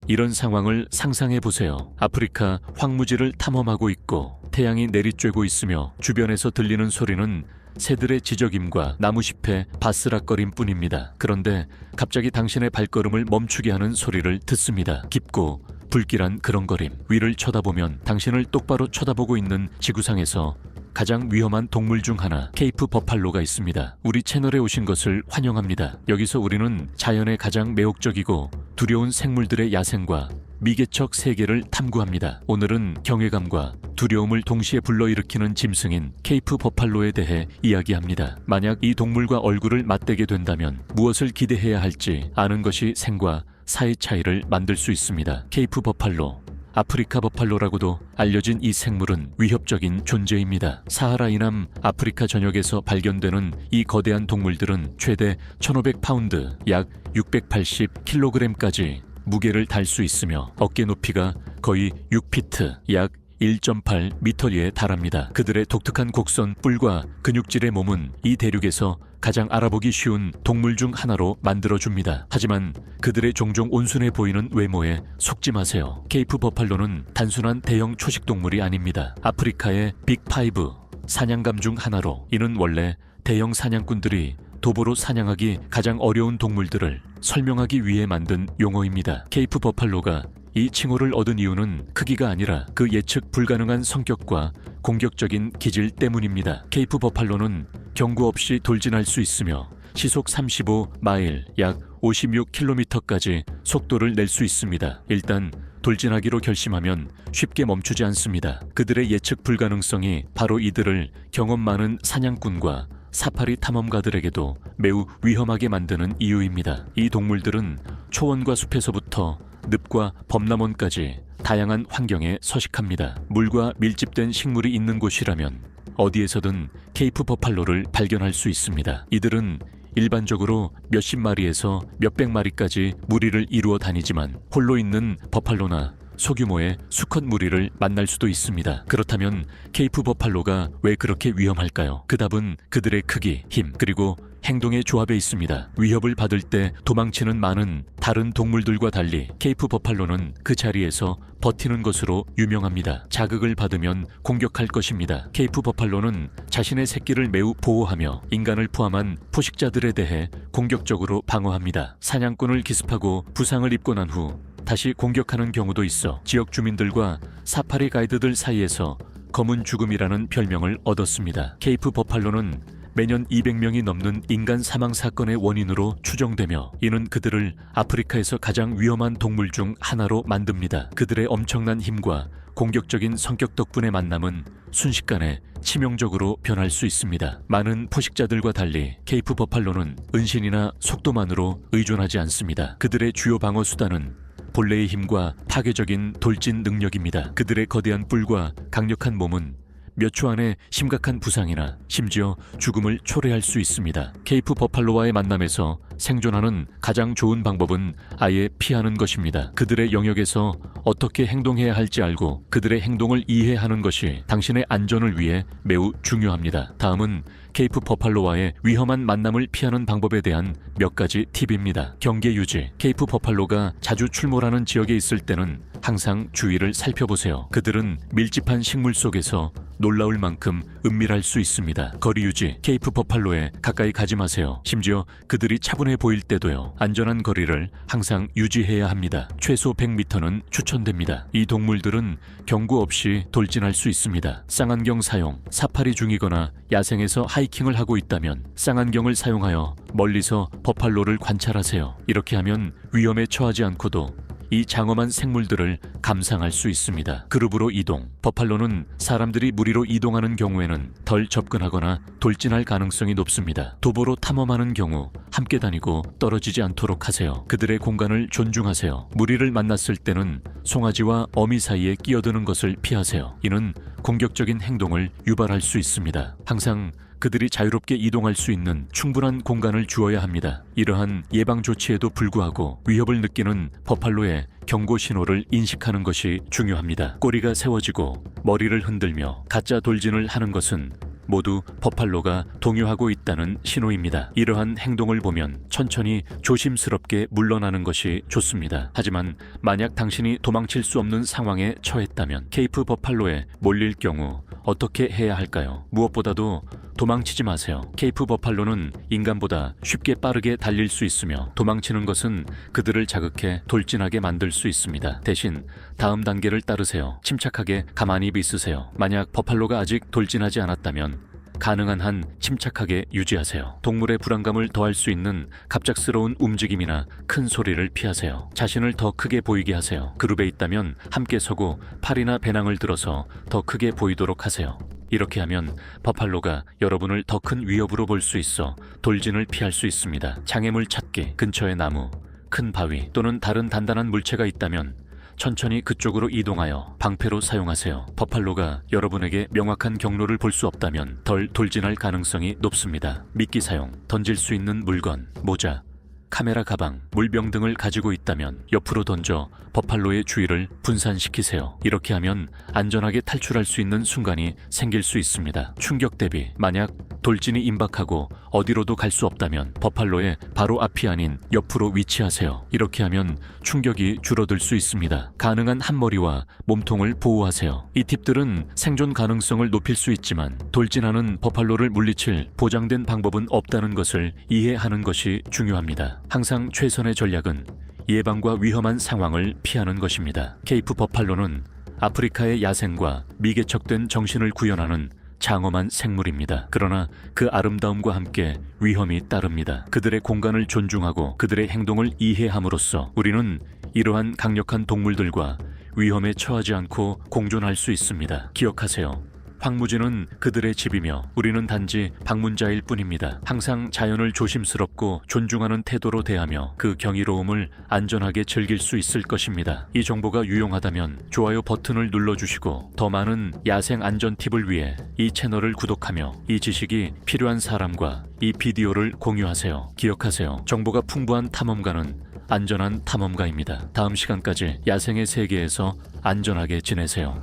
이런 상황을 상상해 보세요. 아프리카 황무지를 탐험하고 있고 태양이 내리쬐고 있으며 주변에서 들리는 소리는 새들의 지저귐과 나무잎의 바스락거림 뿐입니다. 그런데 갑자기 당신의 발걸음을 멈추게 하는 소리를 듣습니다. 깊고 불길한 그런거림. 위를 쳐다보면 당신을 똑바로 쳐다보고 있는 지구상에서 가장 위험한 동물 중 하나, 케이프 버팔로가 있습니다. 우리 채널에 오신 것을 환영합니다. 여기서 우리는 자연의 가장 매혹적이고 두려운 생물들의 야생과 미개척 세계를 탐구합니다. 오늘은 경외감과 두려움을 동시에 불러일으키는 짐승인 케이프 버팔로에 대해 이야기합니다. 만약 이 동물과 얼굴을 맞대게 된다면 무엇을 기대해야 할지 아는 것이 생과 사의 차이를 만들 수 있습니다. 케이프 버팔로, 아프리카 버팔로라고도 알려진 이 생물은 위협적인 존재입니다. 사하라 이남 아프리카 전역에서 발견되는 이 거대한 동물들은 최대 1,500파운드, 약 680kg까지 무게를 달 수 있으며 어깨 높이가 거의 6피트, 약 1.8m에 달합니다. 그들의 독특한 곡선, 뿔과 근육질의 몸은 이 대륙에서 가장 알아보기 쉬운 동물 중 하나로 만들어줍니다. 하지만 그들의 종종 온순해 보이는 외모에 속지 마세요. 케이프 버팔로는 단순한 대형 초식 동물이 아닙니다. 아프리카의 빅5 사냥감 중 하나로, 이는 원래 대형 사냥꾼들이 도보로 사냥하기 가장 어려운 동물들을 설명하기 위해 만든 용어입니다. 케이프 버팔로가 이 칭호를 얻은 이유는 크기가 아니라 그 예측 불가능한 성격과 공격적인 기질 때문입니다. 케이프 버팔로는 경고 없이 돌진할 수 있으며 시속 35마일, 약 56km까지 속도를 낼 수 있습니다. 일단 돌진하기로 결심하면 쉽게 멈추지 않습니다. 그들의 예측 불가능성이 바로 이들을 경험 많은 사냥꾼과 사파리 탐험가들에게도 매우 위험하게 만드는 이유입니다. 이 동물들은 초원과 숲에서부터 늪과 범람원까지 다양한 환경에 서식합니다. 물과 밀집된 식물이 있는 곳이라면 어디에서든 케이프 버팔로를 발견할 수 있습니다. 이들은 일반적으로 몇십 마리에서 몇백 마리까지 무리를 이루어 다니지만 홀로 있는 버팔로나 소규모의 수컷 무리를 만날 수도 있습니다. 그렇다면 케이프 버팔로가 왜 그렇게 위험할까요? 그 답은 그들의 크기, 힘, 그리고 행동의 조합에 있습니다. 위협을 받을 때 도망치는 많은 다른 동물들과 달리 케이프 버팔로는 그 자리에서 버티는 것으로 유명합니다. 자극을 받으면 공격할 것입니다. 케이프 버팔로는 자신의 새끼를 매우 보호하며 인간을 포함한 포식자들에 대해 공격적으로 방어합니다. 사냥꾼을 기습하고 부상을 입고 난 후 다시 공격하는 경우도 있어 지역 주민들과 사파리 가이드들 사이에서 검은 죽음이라는 별명을 얻었습니다. 케이프 버팔로는 매년 200명이 넘는 인간 사망 사건의 원인으로 추정되며 이는 그들을 아프리카에서 가장 위험한 동물 중 하나로 만듭니다. 그들의 엄청난 힘과 공격적인 성격 덕분에 만남은 순식간에 치명적으로 변할 수 있습니다. 많은 포식자들과 달리 케이프 버팔로는 은신이나 속도만으로 의존하지 않습니다. 그들의 주요 방어 수단은 본래의 힘과 파괴적인 돌진 능력입니다. 그들의 거대한 뿔과 강력한 몸은 몇 초 안에 심각한 부상이나 심지어 죽음을 초래할 수 있습니다. 케이프 버팔로와의 만남에서 생존하는 가장 좋은 방법은 아예 피하는 것입니다. 그들의 영역에서 어떻게 행동해야 할지 알고 그들의 행동을 이해하는 것이 당신의 안전을 위해 매우 중요합니다. 다음은 케이프 버팔로와의 위험한 만남을 피하는 방법에 대한 몇 가지 팁입니다. 경계 유지. 케이프 버팔로가 자주 출몰하는 지역에 있을 때는 항상 주위를 살펴보세요. 그들은 밀집한 식물 속에서 놀라울 만큼 은밀할 수 있습니다. 거리 유지. 케이프 버팔로에 가까이 가지 마세요. 심지어 그들이 차분해 보일 때도요. 안전한 거리를 항상 유지해야 합니다. 최소 100m는 추천됩니다. 이 동물들은 경고 없이 돌진할 수 있습니다. 쌍안경 사용. 사파리 중이거나 야생에서 하이킹을 하고 있다면 쌍안경을 사용하여 멀리서 버팔로를 관찰하세요. 이렇게 하면 위험에 처하지 않고도 이 장엄한 생물들을 감상할 수 있습니다. 그룹으로 이동. 버팔로는 사람들이 무리로 이동하는 경우에는 덜 접근하거나 돌진할 가능성이 높습니다. 도보로 탐험하는 경우 함께 다니고 떨어지지 않도록 하세요. 그들의 공간을 존중하세요. 무리를 만났을 때는 송아지와 어미 사이에 끼어드는 것을 피하세요. 이는 공격적인 행동을 유발할 수 있습니다. 항상 그들이 자유롭게 이동할 수 있는 충분한 공간을 주어야 합니다. 이러한 예방 조치에도 불구하고 위협을 느끼는 버팔로의 경고 신호를 인식하는 것이 중요합니다. 꼬리가 세워지고 머리를 흔들며 가짜 돌진을 하는 것은 모두 버팔로가 동요하고 있다는 신호입니다. 이러한 행동을 보면 천천히 조심스럽게 물러나는 것이 좋습니다. 하지만 만약 당신이 도망칠 수 없는 상황에 처했다면 케이프 버팔로에 몰릴 경우 어떻게 해야 할까요? 무엇보다도 도망치지 마세요. 케이프 버팔로는 인간보다 쉽게 빠르게 달릴 수 있으며 도망치는 것은 그들을 자극해 돌진하게 만들 수 있습니다. 대신 다음 단계를 따르세요. 침착하게 가만히 있으세요. 만약 버팔로가 아직 돌진하지 않았다면 가능한 한 침착하게 유지하세요. 동물의 불안감을 더할 수 있는 갑작스러운 움직임이나 큰 소리를 피하세요. 자신을 더 크게 보이게 하세요. 그룹에 있다면 함께 서고 팔이나 배낭을 들어서 더 크게 보이도록 하세요. 이렇게 하면 버팔로가 여러분을 더 큰 위협으로 볼 수 있어 돌진을 피할 수 있습니다. 장애물 찾기, 근처의 나무, 큰 바위 또는 다른 단단한 물체가 있다면 천천히 그쪽으로 이동하여 방패로 사용하세요. 버팔로가 여러분에게 명확한 경로를 볼 수 없다면 덜 돌진할 가능성이 높습니다. 미끼 사용, 던질 수 있는 물건, 모자, 카메라 가방, 물병 등을 가지고 있다면 옆으로 던져 버팔로의 주의를 분산시키세요. 이렇게 하면 안전하게 탈출할 수 있는 순간이 생길 수 있습니다. 충격 대비, 만약 돌진이 임박하고 어디로도 갈 수 없다면 버팔로의 바로 앞이 아닌 옆으로 위치하세요. 이렇게 하면 충격이 줄어들 수 있습니다. 가능한 한머리와 몸통을 보호하세요. 이 팁들은 생존 가능성을 높일 수 있지만 돌진하는 버팔로를 물리칠 보장된 방법은 없다는 것을 이해하는 것이 중요합니다. 항상 최선의 전략은 예방과 위험한 상황을 피하는 것입니다. 케이프 버팔로는 아프리카의 야생과 미개척된 정신을 구현하는 장엄한 생물입니다. 그러나 그 아름다움과 함께 위험이 따릅니다. 그들의 공간을 존중하고 그들의 행동을 이해함으로써 우리는 이러한 강력한 동물들과 위험에 처하지 않고 공존할 수 있습니다. 기억하세요. 황무지는 그들의 집이며 우리는 단지 방문자일 뿐입니다. 항상 자연을 조심스럽고 존중하는 태도로 대하며 그 경이로움을 안전하게 즐길 수 있을 것입니다. 이 정보가 유용하다면 좋아요 버튼을 눌러주시고 더 많은 야생 안전 팁을 위해 이 채널을 구독하며 이 지식이 필요한 사람과 이 비디오를 공유하세요. 기억하세요. 정보가 풍부한 탐험가는 안전한 탐험가입니다. 다음 시간까지 야생의 세계에서 안전하게 지내세요.